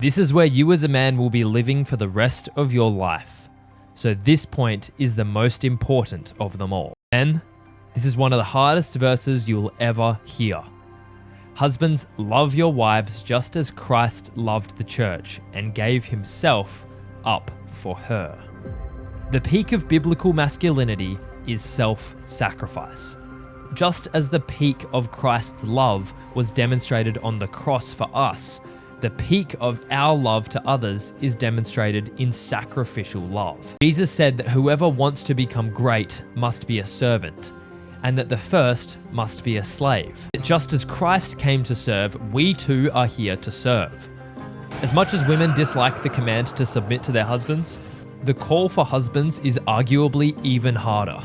This is where you as a man will be living for the rest of your life. So this point is the most important of them all. Then, this is one of the hardest verses you'll ever hear. Husbands, love your wives just as Christ loved the church and gave himself up for her. The peak of biblical masculinity is self-sacrifice. Just as the peak of Christ's love was demonstrated on the cross for us, the peak of our love to others is demonstrated in sacrificial love. Jesus said that whoever wants to become great must be a servant, and that the first must be a slave. Just as Christ came to serve, we too are here to serve. As much as women dislike the command to submit to their husbands, the call for husbands is arguably even harder.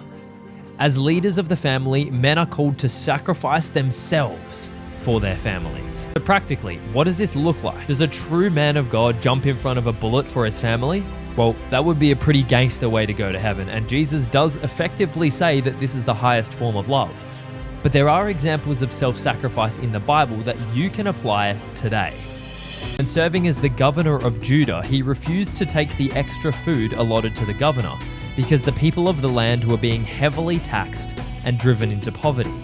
As leaders of the family, men are called to sacrifice themselves for their families. So practically, what does this look like? Does a true man of God jump in front of a bullet for his family? Well, that would be a pretty gangster way to go to heaven, and Jesus does effectively say that this is the highest form of love. But there are examples of self-sacrifice in the Bible that you can apply today. When serving as the governor of Judah, he refused to take the extra food allotted to the governor because the people of the land were being heavily taxed and driven into poverty.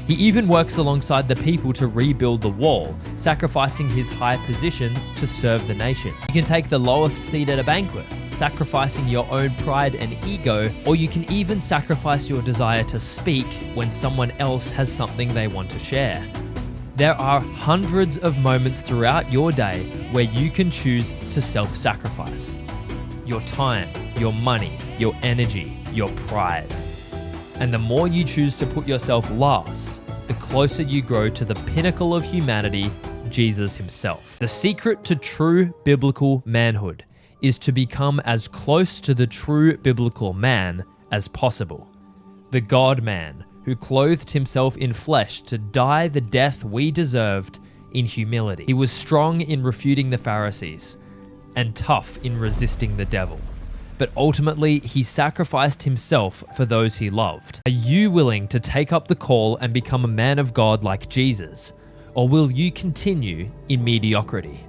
He even works alongside the people to rebuild the wall, sacrificing his high position to serve the nation. You can take the lowest seat at a banquet, sacrificing your own pride and ego, or you can even sacrifice your desire to speak when someone else has something they want to share. There are hundreds of moments throughout your day where you can choose to self-sacrifice. Your time, your money, your energy, your pride. And the more you choose to put yourself last, the closer you grow to the pinnacle of humanity, Jesus himself. The secret to true biblical manhood is to become as close to the true biblical man as possible. The God-man who clothed himself in flesh to die the death we deserved in humility. He was strong in refuting the Pharisees and tough in resisting the devil. But ultimately, he sacrificed himself for those he loved. Are you willing to take up the call and become a man of God like Jesus? Or will you continue in mediocrity?